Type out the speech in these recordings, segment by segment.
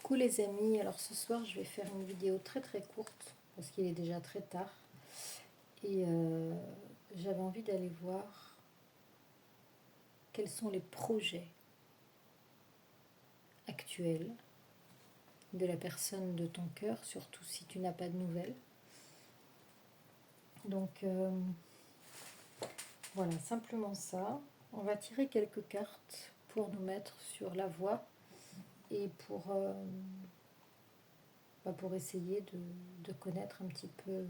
Coucou les amis, alors ce soir je vais faire une vidéo très courte parce qu'il est déjà très tard et j'avais envie d'aller voir quels sont les projets actuels de la personne de ton cœur, surtout si tu n'as pas de nouvelles. Donc voilà, simplement ça. On va tirer quelques cartes pour nous mettre sur la voie et pour essayer de connaître un petit peu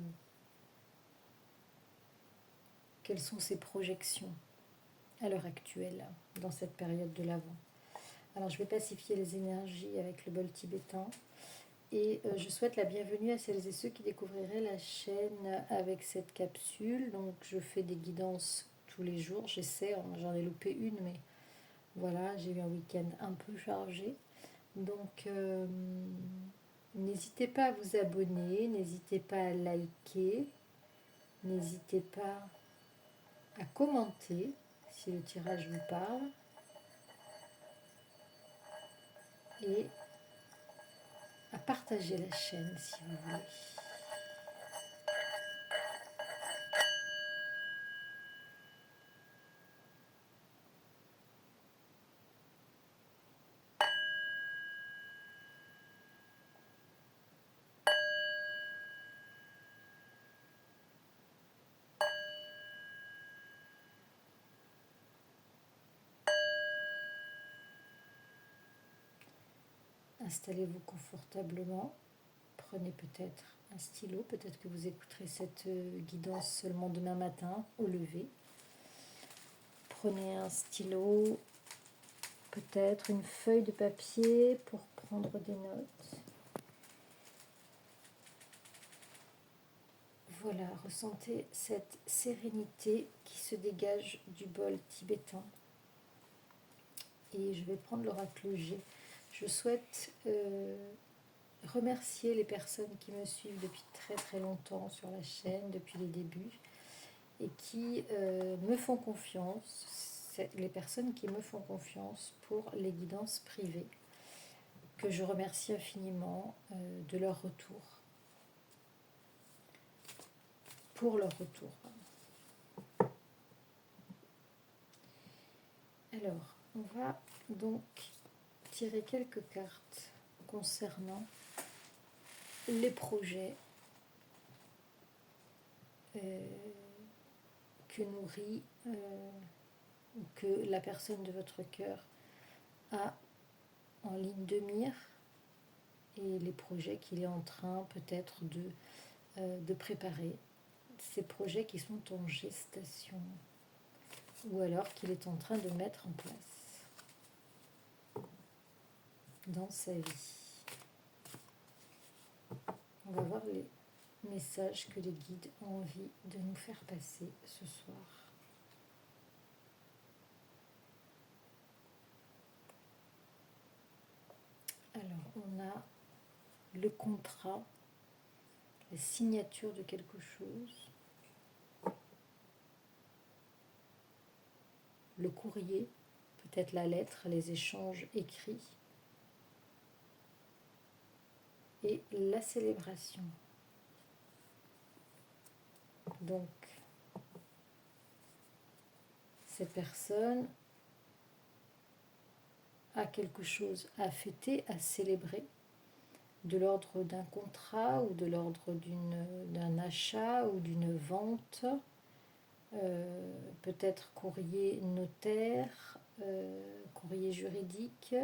quelles sont ses projections à l'heure actuelle, dans cette période de l'Avent. Alors je vais pacifier les énergies avec le bol tibétain et je souhaite la bienvenue à celles et ceux qui découvriraient la chaîne avec cette capsule. Donc je fais des guidances tous les jours, j'essaie, j'en ai loupé une, mais voilà, j'ai eu un week-end un peu chargé. Donc n'hésitez pas à vous abonner, n'hésitez pas à liker, n'hésitez pas à commenter si le tirage vous parle. Et à partager la chaîne si vous voulez. Installez-vous confortablement. Prenez peut-être un stylo. Peut-être que vous écouterez cette guidance seulement demain matin au lever. Prenez un stylo, peut-être une feuille de papier pour prendre des notes. Voilà, ressentez cette sérénité qui se dégage du bol tibétain. Et je vais prendre l'oracle G. Je souhaite remercier les personnes qui me suivent depuis très longtemps sur la chaîne, depuis les débuts, et qui me font confiance, les personnes qui me font confiance pour les guidances privées, que je remercie infiniment de leur retour, pour leur retour. Alors, on va donc tirer quelques cartes concernant les projets que nourrit ou que la personne de votre cœur a en ligne de mire et les projets qu'il est en train peut-être de préparer, ces projets qui sont en gestation ou alors qu'il est en train de mettre en place dans sa vie. On va voir les messages que les guides ont envie de nous faire passer ce soir. Alors, on a le contrat, la signature de quelque chose, le courrier, peut-être la lettre, les échanges écrits, et la célébration. Donc, cette personne a quelque chose à fêter, à célébrer, de l'ordre d'un contrat ou de l'ordre d'un achat ou d'une vente, peut-être courrier notaire, courrier juridique.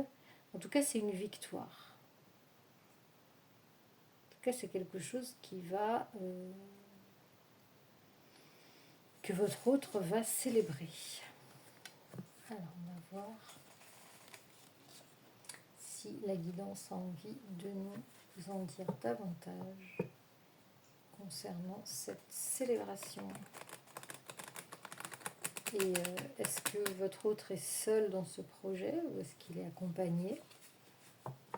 En tout cas, c'est une victoire. En tout cas, c'est quelque chose qui va que votre autre va célébrer. Alors, on va voir si la guidance a envie de nous en dire davantage concernant cette célébration. Et est-ce que votre autre est seul dans ce projet ou est-ce qu'il est accompagné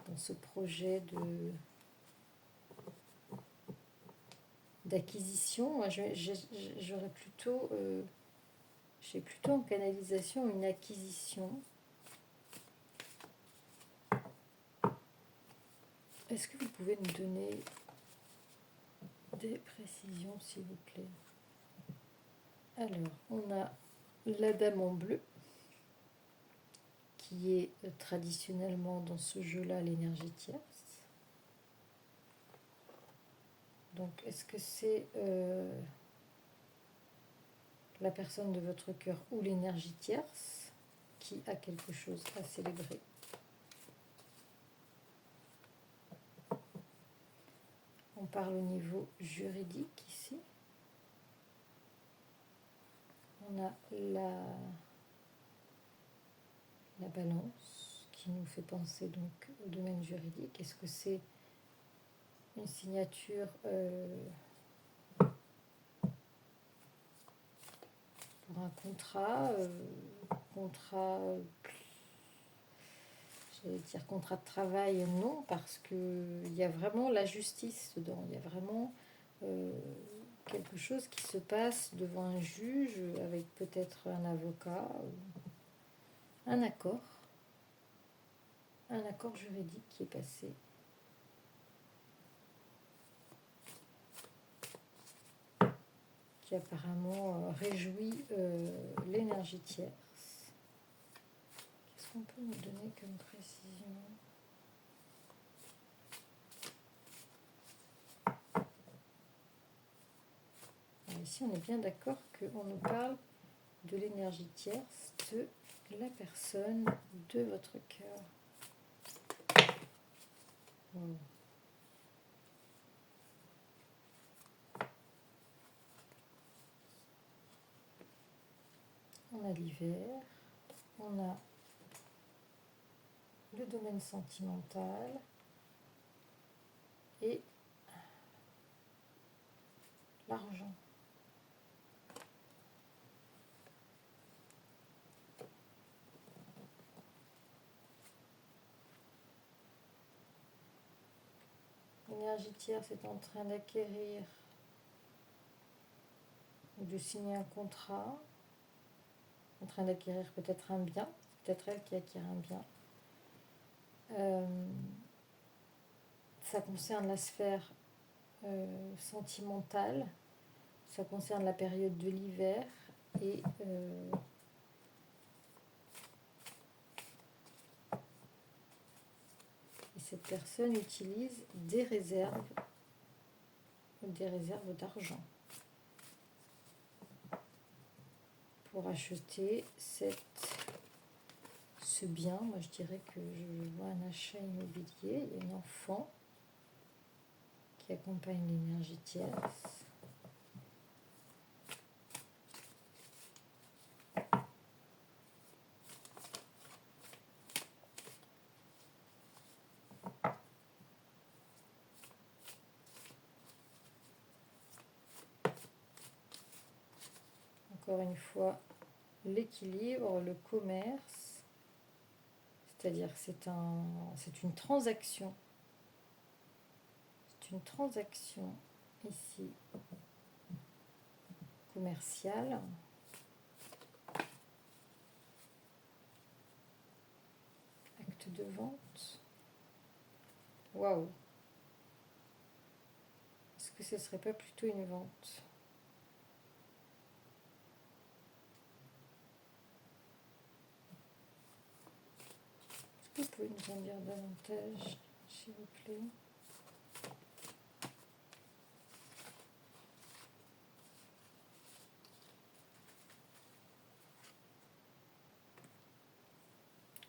dans ce projet d'acquisition? Moi, j'aurais plutôt, j'ai plutôt en canalisation une acquisition. Est-ce que vous pouvez nous donner des précisions, s'il vous plaît? Alors, on a la dame en bleu, qui est traditionnellement dans ce jeu-là l'énergie tierce. Donc, est-ce que c'est la personne de votre cœur ou l'énergie tierce qui a quelque chose à célébrer? On parle au niveau juridique ici. On a la balance qui nous fait penser donc au domaine juridique. Est-ce que c'est une signature pour un contrat, j'allais dire contrat de travail? Non, parce qu'il y a vraiment la justice dedans. Il y a vraiment quelque chose qui se passe devant un juge avec peut-être un avocat, un accord juridique qui est passé. Qui apparemment réjouit l'énergie tierce. Qu'est-ce qu'on peut nous donner comme précision? Alors ici, on est bien d'accord qu'on nous parle de l'énergie tierce de la personne de votre cœur. Wow. On a l'hiver, on a le domaine sentimental et l'argent. L'énergie tierce est en train d'acquérir ou de signer un contrat, en train d'acquérir peut-être un bien, peut-être elle qui acquiert un bien. Ça concerne la sphère sentimentale, ça concerne la période de l'hiver et cette personne utilise des réserves d'argent pour acheter ce bien. Moi je dirais que je vois un achat immobilier. Il y a une enfant qui accompagne l'énergie tierce. Encore une fois, l'équilibre, le commerce, c'est-à-dire que c'est une transaction. C'est une transaction ici commerciale. Acte de vente. Waouh! Est-ce que ce serait pas plutôt une vente? Est-ce que vous pouvez nous en dire davantage, s'il vous plaît?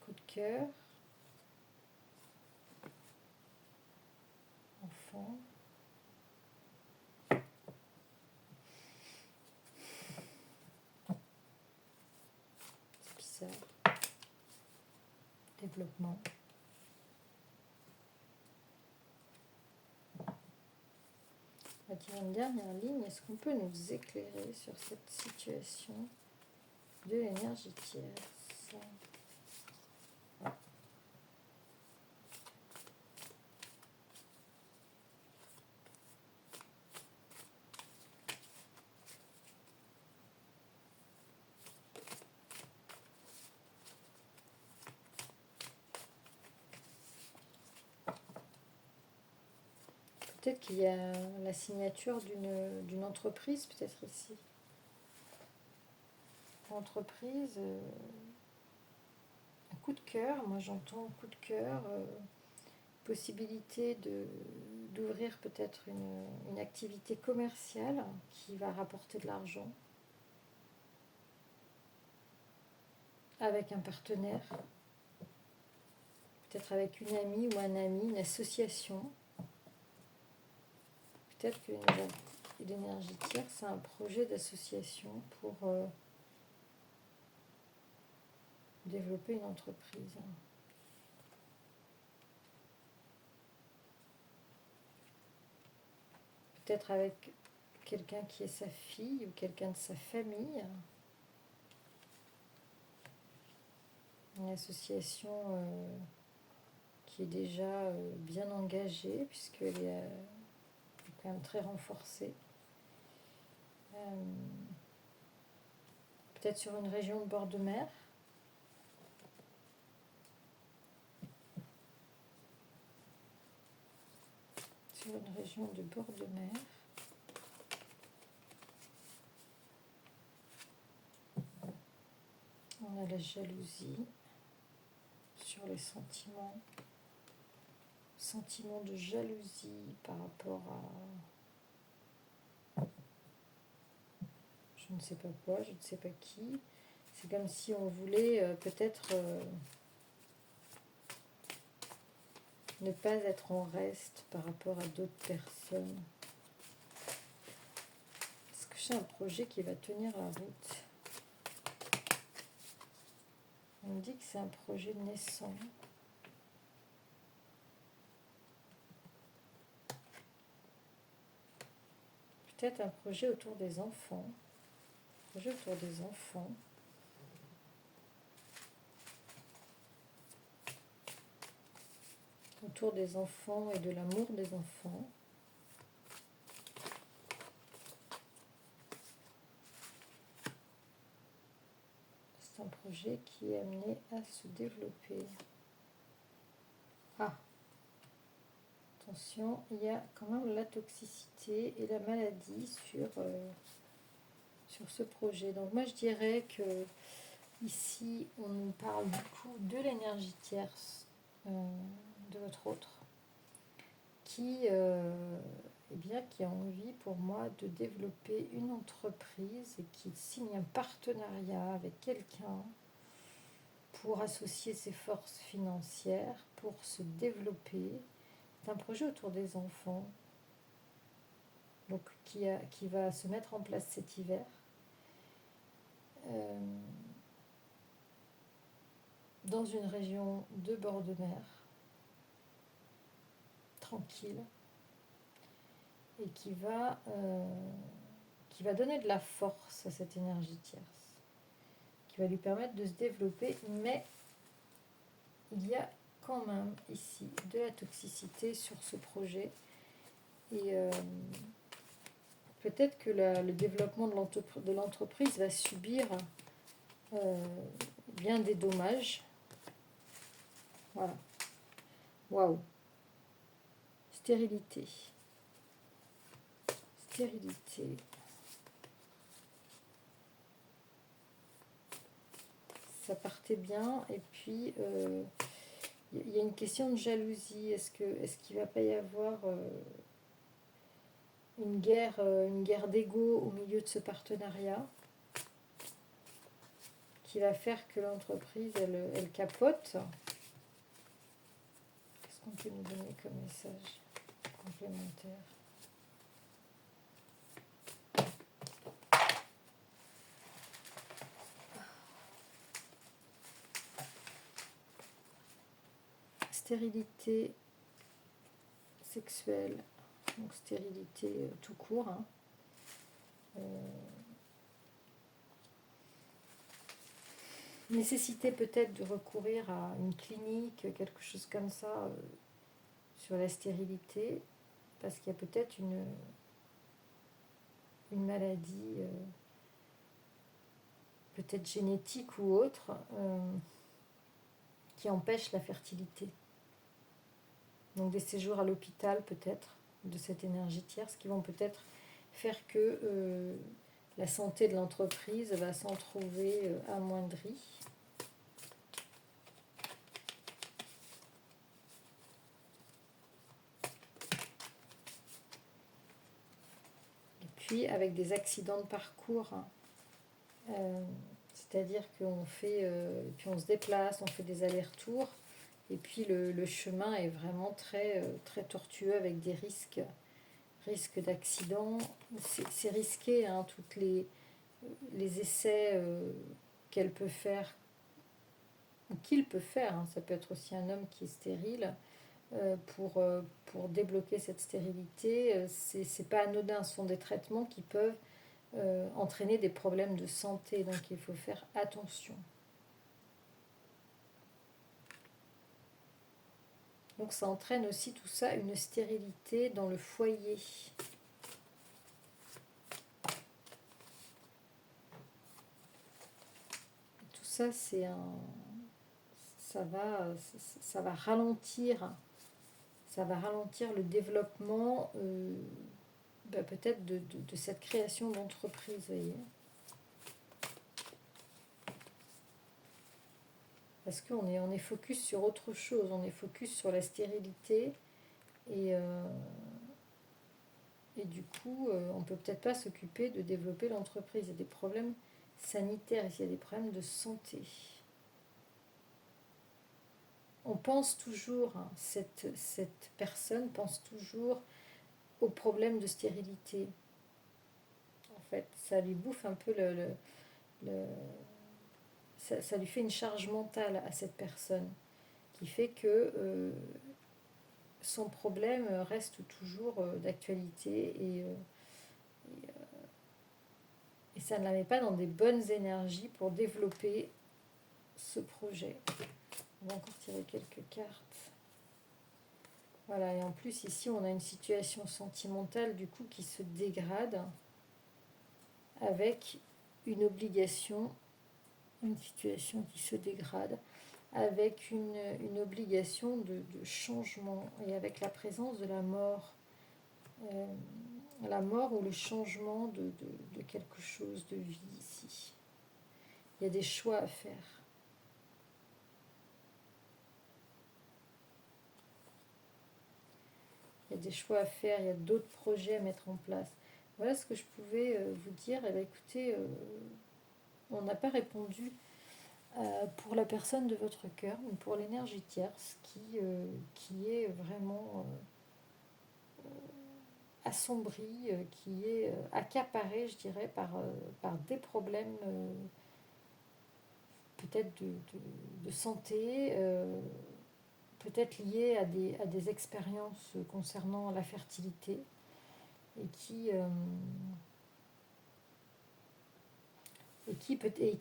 Coup de cœur. Enfant. C'est bizarre. Développement. On va dire une dernière ligne. Est-ce qu'on peut nous éclairer sur cette situation de l'énergie tierce? peut-être qu'il y a la signature d'une entreprise, peut-être ici. Entreprise, un coup de cœur, moi j'entends un coup de cœur, possibilité d'ouvrir peut-être une activité commerciale qui va rapporter de l'argent avec un partenaire, peut-être avec une amie ou un ami, une association. Peut-être que l'énergie tierce, c'est un projet d'association pour développer une entreprise. Peut-être avec quelqu'un qui est sa fille ou quelqu'un de sa famille. Une association qui est déjà bien engagée puisqu'elle est quand même très renforcée. Peut-être sur une région de bord de mer. Sur une région de bord de mer. On a la jalousie sur les sentiments. Sentiment de jalousie par rapport à je ne sais pas quoi, je ne sais pas qui. C'est comme si on voulait peut-être ne pas être en reste par rapport à d'autres personnes. Est-ce que j'ai un projet qui va tenir la route? On me dit que c'est un projet naissant. Peut-être un projet autour des enfants. Un projet autour des enfants. Autour des enfants et de l'amour des enfants. C'est un projet qui est amené à se développer. Ah, attention, il y a quand même la toxicité et la maladie sur ce projet. Donc moi je dirais que ici on nous parle beaucoup de l'énergie tierce de votre autre qui qui a envie pour moi de développer une entreprise et qui signe un partenariat avec quelqu'un pour associer ses forces financières, pour se développer. C'est un projet autour des enfants, donc qui va se mettre en place cet hiver. Dans une région de bord de mer, tranquille, et qui va donner de la force à cette énergie tierce, qui va lui permettre de se développer, mais il y a quand même ici de la toxicité sur ce projet, et peut-être que le développement de l'entreprise va subir bien des dommages. Voilà. Waouh. Stérilité. Stérilité. Ça partait bien, et puis il y a une question de jalousie. Est-ce qu'il ne va pas y avoir une guerre d'ego au milieu de ce partenariat qui va faire que l'entreprise elle capote? Qu'est-ce qu'on peut nous donner comme message complémentaire? Stérilité sexuelle, donc stérilité tout court. Nécessité peut-être de recourir à une clinique, quelque chose comme ça, sur la stérilité, parce qu'il y a peut-être une maladie, peut-être génétique ou autre, qui empêche la fertilité. Donc des séjours à l'hôpital peut-être, de cette énergie tierce qui vont peut-être faire que la santé de l'entreprise va s'en trouver amoindrie. Et puis avec des accidents de parcours, c'est-à-dire qu'on fait, puis on se déplace, on fait des allers-retours, et puis le chemin est vraiment très tortueux avec des risques d'accident. C'est risqué, hein, toutes les essais qu'elle peut faire, ou qu'il peut faire, hein, ça peut être aussi un homme qui est stérile, pour débloquer cette stérilité, c'est pas anodin, ce sont des traitements qui peuvent entraîner des problèmes de santé, donc il faut faire attention. Donc ça entraîne aussi tout ça, une stérilité dans le foyer. Tout ça, ça va ralentir le développement peut-être de cette création d'entreprise, vous voyez. Parce qu'on est focus sur autre chose, on est focus sur la stérilité, et du coup, on ne peut peut-être pas s'occuper de développer l'entreprise. Il y a des problèmes sanitaires, il y a des problèmes de santé. On pense toujours, hein, cette personne pense toujours aux problèmes de stérilité. En fait, ça lui bouffe un peu ça lui fait une charge mentale à cette personne, qui fait que son problème reste toujours d'actualité, et ça ne la met pas dans des bonnes énergies pour développer ce projet. On va encore tirer quelques cartes. Voilà, et en plus ici on a une situation sentimentale du coup qui se dégrade, avec une obligation, une situation qui se dégrade, avec une obligation de changement, et avec la présence de la mort. La mort ou le changement de quelque chose de vie ici. Il y a des choix à faire. Il y a des choix à faire, il y a d'autres projets à mettre en place. Voilà ce que je pouvais vous dire. Eh bien, écoutez, on n'a pas répondu pour la personne de votre cœur, mais pour l'énergie tierce qui est vraiment assombrie, qui est accaparée, je dirais, par des problèmes peut-être de santé, peut-être liés à des expériences concernant la fertilité, et qui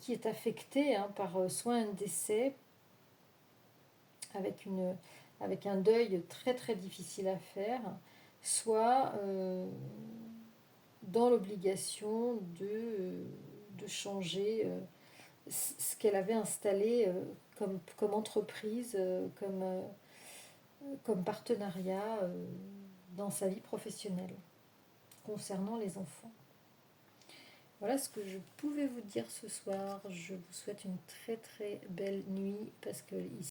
est affectée, hein, par soit un décès, avec un deuil très très difficile à faire, soit dans l'obligation de changer ce qu'elle avait installé comme entreprise, comme partenariat dans sa vie professionnelle concernant les enfants. Voilà ce que je pouvais vous dire ce soir. Je vous souhaite une très très belle nuit, parce que ici